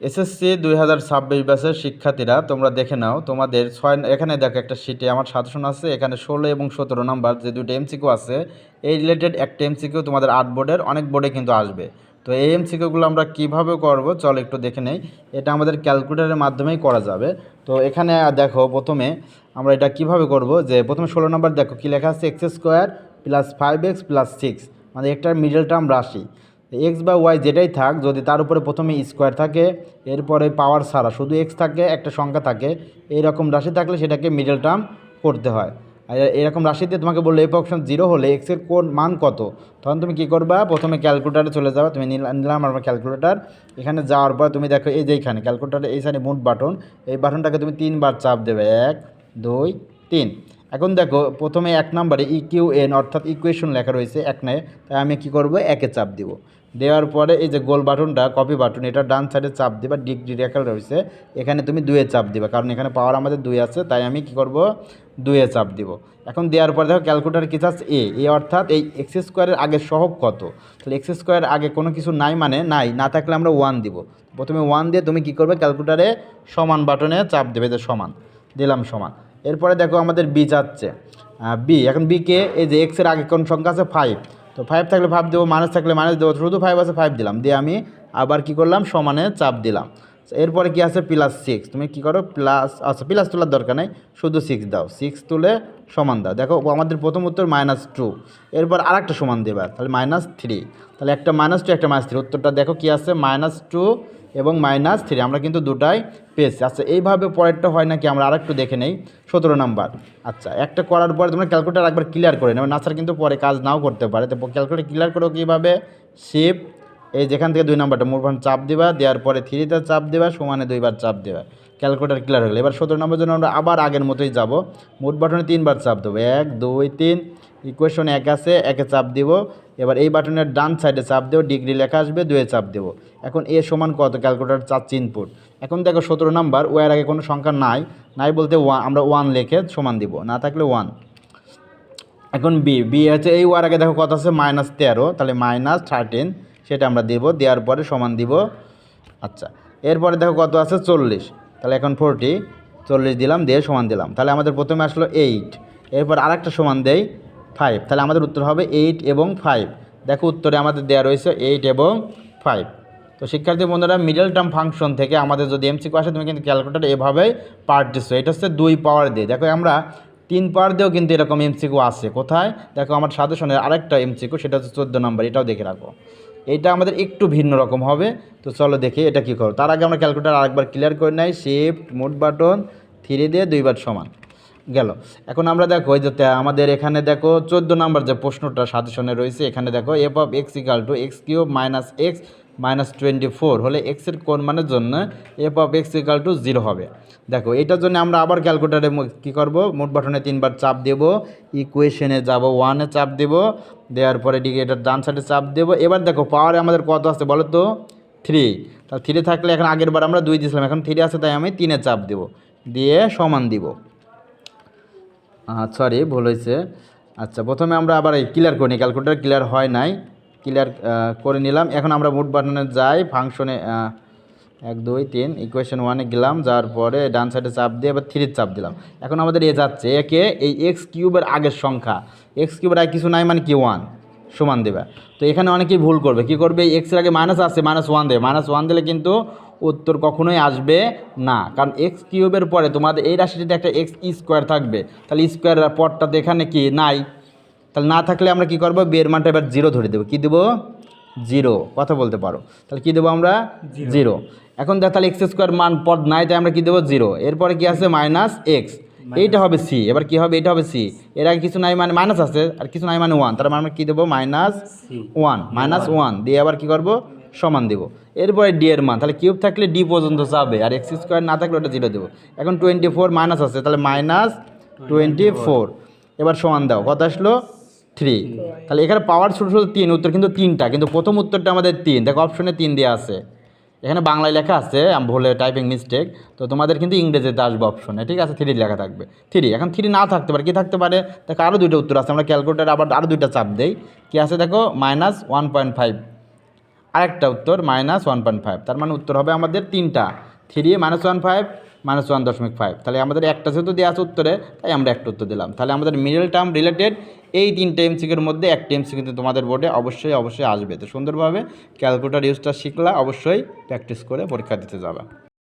SSC 2026 ব্যাচের শিক্ষার্থীরা তোমরা দেখে নাও তোমাদের এখানে দেখো একটা শিটে আমার সাজেশন আছে, এখানে 16 এবং 17 নাম্বার যে দুটো এমসিকিউ আছে এই রিলেটেড একটা এমসিকিউ তোমাদের 8 বোর্ডের অনেক বোর্ডে কিন্তু আসবে। তো এই এমসিকিউগুলো আমরা কিভাবে করব চলো একটু দেখে নেই। এটা আমাদের ক্যালকুলেটরের মাধ্যমেই করা যাবে। তো এখানে দেখো প্রথমে আমরা এটা কিভাবে করব, যে প্রথমে 16 নাম্বার দেখো কি লেখা আছে, x square plus 5x plus 6, মানে একটার মিডল টার্ম রাশি এক্স বা ওয়াই যেটাই থাক, যদি তার উপরে প্রথমে স্কোয়ার থাকে এরপরে পাওয়ার ছাড়া শুধু এক্স থাকে একটা সংখ্যা থাকে, এইরকম রাশি থাকলে সেটাকে মিডল টার্ম করতে হয়। আর এরকম রাশিতে তোমাকে বললো এফ অপশন 0 হলে এক্সের কোন মান কত, তখন তুমি কী করবা, প্রথমে ক্যালকুলেটারে চলে যাবে। তুমি নিলাম আমার ক্যালকুলেটার, এখানে যাওয়ার পর তুমি দেখো এই যে এইখানে ক্যালকুলেটারে এই সাইডে মোট বাটন, এই বাটনটাকে তুমি 3বার চাপ দেবে, 1 2 3। এখন দেখো প্রথমে 1 নম্বরে ইকিউএন অর্থাৎ ইকুয়েশন লেখা রয়েছে 1 নয়, তাই আমি কী করবো, 1-এ চাপ দিব। দেওয়ার পরে এই যে গোল বাটনটা কপি বাটন, এটা ডান সাইডে চাপ দিবা, ডিগ্রি রেখা রয়েছে এখানে তুমি 2-এ চাপ দিবা, কারণ এখানে পাওয়ার আমাদের 2 আছে, তাই আমি কি করব 2-এ চাপ দিব। এখন দেওয়ার পরে দেখো ক্যালকুলেটার কি চাচ্ছে এ অর্থাৎ এই এক্স স্কোয়ারের আগে সহগ কত, তাহলে এক্স স্কোয়ারের আগে কোনো কিছু নাই মানে নাই, না থাকলে আমরা 1 দিব। প্রথমে 1 দিয়ে তুমি কি করবে, ক্যালকুলেটারে সমান বাটনে চাপ দেবে, যে সমান দিলাম সমান। এরপরে দেখো আমাদের বি যাচ্ছে বি, এখন বিকে এই যে এক্সের আগে কোন সংখ্যা আছে 5, তো 5 থাকলে 5 দেবো, মাইনাস থাকলে মাইনাস দেবো, শুধু 5 আছে 5 দিলাম, দিয়ে আমি আবার কি করলাম সমানে চাপ দিলাম। এরপরে কি আছে প্লাস 6, তুমি কি করো প্লাস, আচ্ছা প্লাস তোলার দরকার নেই, শুধু 6 দাও, 6 তুলে সমান দাও। দেখো আমাদের প্রথম উত্তর -2, এরপর আরেকটা সমান দেবে, তাহলে -3, তাহলে একটা -2 একটা -3, উত্তরটা দেখো কি আছে -2 এবং -3, আমরা কিন্তু দুটাই পেয়েছি। আচ্ছা এইভাবে পরেরটা হয় নাকি আমরা আরেকটু দেখে নেই। 17 নাম্বার, আচ্ছা একটা করার পরে তোমরা ক্যালকুলেটার একবার ক্লিয়ার করে নেবে, না স্যার কিন্তু পরে কাজ নাও করতে পারে, তো ক্যালকুলেটার ক্লিয়ার করো কীভাবে, শিফট এই যেখান থেকে 2 নাম্বারটা মোট বাটন চাপ দিবা, দেওয়ার পরে 3-তে চাপ দেবা, সমানে 2বার চাপ দেবা, ক্যালকুলেটার ক্লিয়ার হয়ে গেলো। এবার 17 নম্বরের জন্য আমরা আবার আগের মতোই যাব, মোট বাটনে 3বার চাপ দেবো, 1 2 3, ইকুয়েশন 1 আছে 1-এ চাপ দিব, এবার এই বাটনের ডান সাইডে চাপ দেবো, ডিগ্রি লেখা আসবে, 2-এ চাপ দেবো। এখন এ সমান কত, ক্যালকুলেটার চাচ্ছে ইনপুট। এখন দেখো 17 নাম্বার ওয়ার আগে কোনো সংখ্যা নাই বলতে আমরা 1 লিখে সমান দিব, না থাকলে 1। এখন বি হচ্ছে এই ওয়ার আগে দেখো কত আছে -13, তাহলে -13 সেটা আমরা দেব, দেওয়ার পরে সমান দিব। আচ্ছা এরপরে দেখো কত আছে 40, তাহলে এখন 40 দিলাম, দিয়ে সমান দিলাম, তাহলে আমাদের প্রথমে আসলো 8, এরপর আরেকটা সমান দেই 5, তাহলে আমাদের উত্তর হবে 8 এবং 5। দেখো উত্তরে আমাদের দেওয়া রয়েছে 8 এবং 5। তো শিক্ষার্থী বন্ধুরা মিডল টার্ম ফাংশন থেকে আমাদের যদি এমসিকিউ আসে তুমি কিন্তু ক্যালকুলেটার এভাবেই পার্ট দিচ্ছ। এটা হচ্ছে 2 পাওয়ার দিয়ে, দেখো আমরা 3 পাওয়ার দিয়েও কিন্তু এরকম এমসিকিউ আসে। কোথায় দেখো আমার সাজেশনের আরেকটা এমসিকিউ, সেটা হচ্ছে 14 নম্বর, এটাও দেখে রাখো। এটা আমাদের একটু ভিন্ন রকম হবে, তো চলো দেখি এটা কী করো। তার আগে আমরা ক্যালকুলেটার আরেকবার ক্লিয়ার করে নেই, শিফট মোট বাটন 3 দিয়ে 2বার সমান গেল। এখন আমরা দেখো এই যে আমাদের এখানে দেখো 14 নম্বর যে প্রশ্নটা সাজেশনে রয়েছে, এখানে দেখো F of x equal to x³ - x -24 হলে এক্সের কোন মানের জন্য F of x equal to 0 হবে। দেখো এটার জন্য আমরা আবার ক্যালকুলেটারে কী করব, মোট বাটনে 3বার চাপ দেব, ইকুয়েশনে যাব 1-এ চাপ দেব, দেওয়ার পরে ডিগ্রি এটার ডান সাইডে চাপ দেব। এবার দেখো পাওয়ারে আমাদের কত আছে বলো তো 3, তাহলে 3 থাকলে এখন আগের বার আমরা 2 দিয়েছিলাম, এখন 3 আছে তাই আমি 3-এ চাপ দেব, দিয়ে সমান দিব। সরি ভুল হয়েছে। আচ্ছা প্রথমে আমরা আবার এই ক্লিয়ার করি নিই, ক্যালকুলেটার ক্লিয়ার হয় নাই, ক্লিয়ার করে নিলাম। এখন আমরা মোট বাটনে যাই, ফাংশনে 1 2 3 ইকুয়েশন 1-এ গেলাম, যাওয়ার পরে ডান সাইডে চাপ দিয়ে আবার 3 চাপ দিলাম। এখন আমাদের এ যাচ্ছে একে এই x³ আগের সংখ্যা, x³ আগে কিছু নাই মানে কি 1 সমান দেবে। তো এখানে অনেকেই ভুল করবে, কি করবে এক্সের আগে মাইনাস আছে -1 দেবে, -1 দিলে কিন্তু উত্তর কখনোই আসবে না, কারণ x³ পরে তোমাদের এই রাশিটিতে একটা x² থাকবে, তাহলে স্কোয়ার পরটাতে এখানে কি নাই, তাহলে না থাকলে আমরা কি করব, বিয়ের মানটা এবার 0 ধরে দেবো, কী দেবো 0, কথা বলতে পারো, তাহলে কী দেবো আমরা 0। এখন দেখ তাহলে x² মান পদ নাই, তাই আমরা কী দেবো 0, এরপরে কি আছে -x, এইটা হবে c, এবার কি হবে এটা হবে c, এর আগে কিছু নাই মানে মাইনাস আছে আর কিছু নাই মানে 1, তার মানে আমরা কী দেবো -1 দিয়ে আবার কী করবো সমান দেবো। এরপরে ডি এর মান, তাহলে কিউব থাকলে ডি পর্যন্ত যাবে, আর x² না থাকলে ওটা 0 দেবো। এখন 24 মাইনাস আছে, তাহলে -24, এবার সমান দাও, কত আসলো 3, তাহলে এখানে পাওয়ার শুধু 3, উত্তর কিন্তু 3টা, কিন্তু প্রথম উত্তরটা আমাদের 3, দেখো অপশনে 3 দেওয়া আছে, এখানে বাংলায় লেখা আছে, আমি ভুলে টাইপিং মিস্টেক, তো তোমাদের কিন্তু ইংরেজিতে আসবে অপশনে, ঠিক আছে 3 লেখা থাকবে 3। এখন 3 না থাকতে পারে, কি থাকতে পারে, দেখো আরও 2টা উত্তর আছে, আমরা ক্যালকুলেটার আবার আরও 2টা চাপ দেই, কি আছে দেখো -1.5, আরেকটা উত্তর -1.5, তার মানে উত্তর হবে আমাদের তিনটা, 3 -1.5 -1.5। তাহলে আমাদের একটা যেহেতু দেওয়া আছে উত্তরে, তাই আমরা একটা উত্তর দিলাম। তাহলে আমাদের মিডল টার্ম রিলেটেড এই তিনটে এমসিকিউর মধ্যে একটা এমসিকিউ কিন্তু তোমাদের বোর্ডে অবশ্যই আসবে। তো সুন্দরভাবে ক্যালকুলেটর ইউজটা শিখলা, অবশ্যই প্র্যাকটিস করে পরীক্ষা দিতে যাবে।